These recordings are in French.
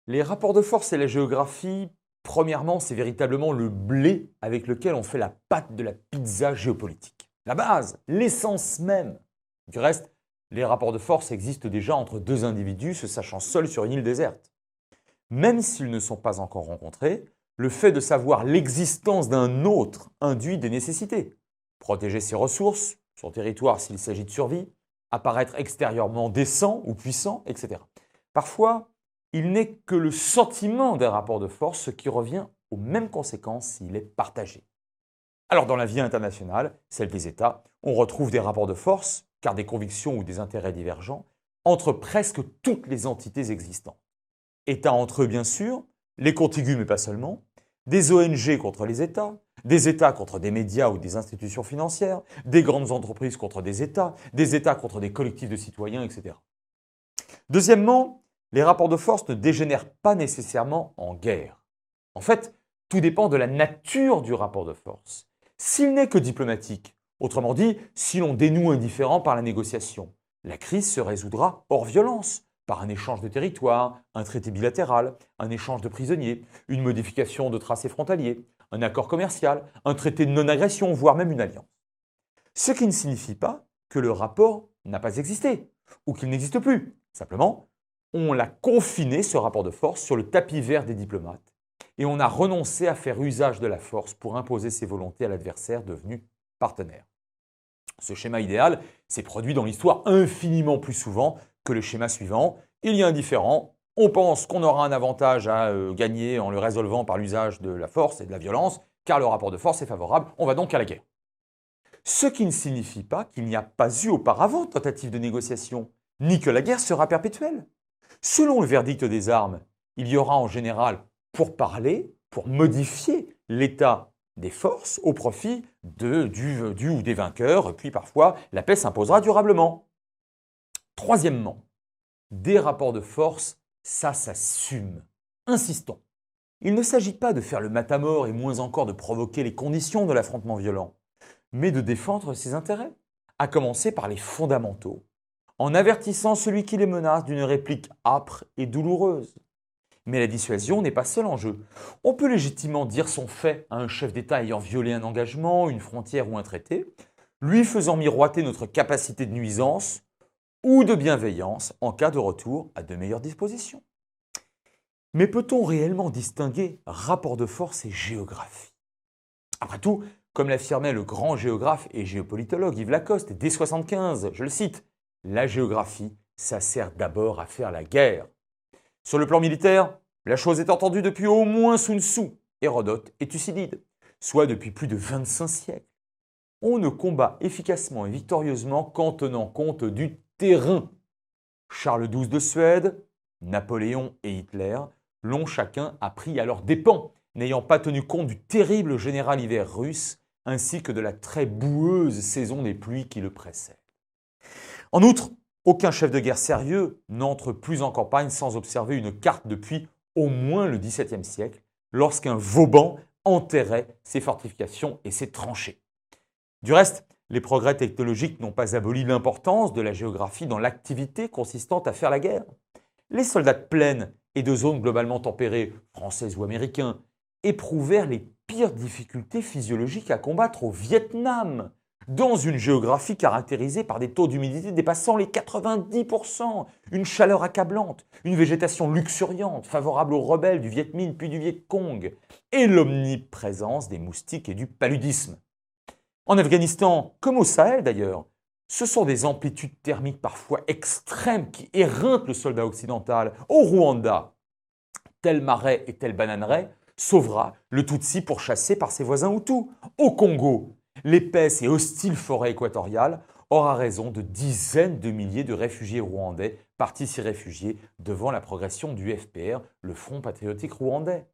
Les rapports de force et la géographie, premièrement, c'est véritablement le blé avec lequel on fait la pâte de la pizza géopolitique. La base, l'essence même. Du reste, les rapports de force existent déjà entre deux individus se sachant seuls sur une île déserte. Même s'ils ne sont pas encore rencontrés, le fait de savoir l'existence d'un autre induit des nécessités. Protéger ses ressources, son territoire s'il s'agit de survie, apparaître extérieurement décent ou puissant, etc. Parfois, il n'est que le sentiment d'un rapport de force, ce qui revient aux mêmes conséquences s'il est partagé. Alors dans la vie internationale, celle des États, on retrouve des rapports de force, car des convictions ou des intérêts divergents, entre presque toutes les entités existantes. États entre eux bien sûr, les contigus mais pas seulement, des ONG contre les États, des États contre des médias ou des institutions financières, des grandes entreprises contre des États contre des collectifs de citoyens, etc. Deuxièmement, les rapports de force ne dégénèrent pas nécessairement en guerre. En fait, tout dépend de la nature du rapport de force. S'il n'est que diplomatique, autrement dit, si l'on dénoue un différend par la négociation, la crise se résoudra hors violence, par un échange de territoire, un traité bilatéral, un échange de prisonniers, une modification de tracé frontalier, un accord commercial, un traité de non-agression, voire même une alliance. Ce qui ne signifie pas que le rapport n'a pas existé, ou qu'il n'existe plus. Simplement, on l'a confiné, ce rapport de force, sur le tapis vert des diplomates, et on a renoncé à faire usage de la force pour imposer ses volontés à l'adversaire devenu partenaire. Ce schéma idéal s'est produit dans l'histoire infiniment plus souvent que le schéma suivant. Il y a un différend, on pense qu'on aura un avantage à gagner en le résolvant par l'usage de la force et de la violence, car le rapport de force est favorable, on va donc à la guerre. Ce qui ne signifie pas qu'il n'y a pas eu auparavant de tentative de négociation, ni que la guerre sera perpétuelle. Selon le verdict des armes, il y aura en général pour parler, pour modifier l'état des forces au profit du ou des vainqueurs, puis parfois la paix s'imposera durablement. Troisièmement, des rapports de force, ça s'assume. Insistons. Il ne s'agit pas de faire le matamor et moins encore de provoquer les conditions de l'affrontement violent, mais de défendre ses intérêts, à commencer par les fondamentaux, en avertissant celui qui les menace d'une réplique âpre et douloureuse. Mais la dissuasion n'est pas seul en jeu. On peut légitimement dire son fait à un chef d'État ayant violé un engagement, une frontière ou un traité, lui faisant miroiter notre capacité de nuisance ou de bienveillance en cas de retour à de meilleures dispositions. Mais peut-on réellement distinguer rapport de force et géographie? Après tout, comme l'affirmait le grand géographe et géopolitologue Yves Lacoste dès 1975, je le cite, « La géographie, ça sert d'abord à faire la guerre ». Sur le plan militaire, la chose est entendue depuis au moins Sun Tzu, Hérodote et Thucydide, soit depuis plus de 25 siècles. On ne combat efficacement et victorieusement qu'en tenant compte du terrain. Charles XII de Suède, Napoléon et Hitler l'ont chacun appris à leurs dépens, n'ayant pas tenu compte du terrible général hiver russe ainsi que de la très boueuse saison des pluies qui le précède. En outre, aucun chef de guerre sérieux n'entre plus en campagne sans observer une carte depuis au moins le XVIIe siècle, lorsqu'un Vauban enterrait ses fortifications et ses tranchées. Du reste, les progrès technologiques n'ont pas aboli l'importance de la géographie dans l'activité consistant à faire la guerre. Les soldats de plaine et de zones globalement tempérées, françaises ou américains, éprouvèrent les pires difficultés physiologiques à combattre au Vietnam, dans une géographie caractérisée par des taux d'humidité dépassant les 90%, une chaleur accablante, une végétation luxuriante, favorable aux rebelles du Viet Minh puis du Viet Cong, et l'omniprésence des moustiques et du paludisme. En Afghanistan, comme au Sahel d'ailleurs, ce sont des amplitudes thermiques parfois extrêmes qui éreintent le soldat occidental. Au Rwanda, tel marais et tel bananerais sauvera le Tutsi pourchassé par ses voisins Hutus. Au Congo, l'épaisse et hostile forêt équatoriale aura raison de dizaines de milliers de réfugiés rwandais partis s'y réfugier devant la progression du FPR, le Front patriotique rwandais.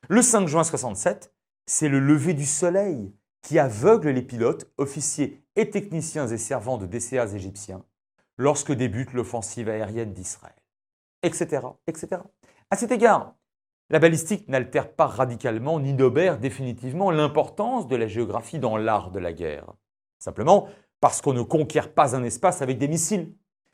Le 5 juin 1967, c'est le lever du soleil qui aveugle les pilotes, officiers et techniciens et servants de DCAs égyptiens lorsque débute l'offensive aérienne d'Israël, etc., etc. À cet égard, la balistique n'altère pas radicalement ni n'obère définitivement l'importance de la géographie dans l'art de la guerre. Simplement parce qu'on ne conquiert pas un espace avec des missiles.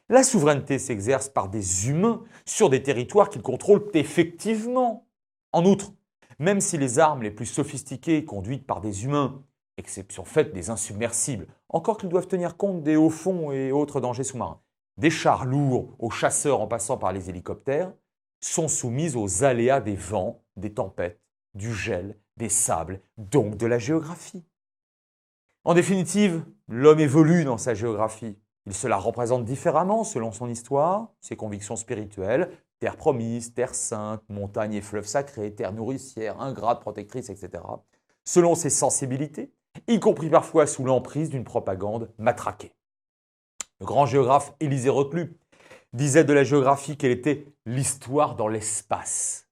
La souveraineté s'exerce par des humains sur des territoires qu'ils contrôlent effectivement. En outre, même si les armes les plus sophistiquées conduites par des humains, exception faite des insubmersibles, encore qu'ils doivent tenir compte des hauts fonds et autres dangers sous-marins, des chars lourds aux chasseurs en passant par les hélicoptères, sont soumises aux aléas des vents, des tempêtes, du gel, des sables, donc de la géographie. En définitive, l'homme évolue dans sa géographie. Il se la représente différemment selon son histoire, ses convictions spirituelles, terre promise, terre sainte, montagne et fleuves sacrés, terre nourricière, ingrate, protectrice, etc. Selon ses sensibilités, y compris parfois sous l'emprise d'une propagande matraquée. Le grand géographe Élisée Reclus disait de la géographie qu'elle était l'histoire dans l'espace.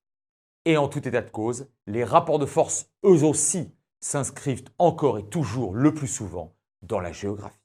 Et en tout état de cause, les rapports de force, eux aussi, s'inscrivent encore et toujours le plus souvent dans la géographie.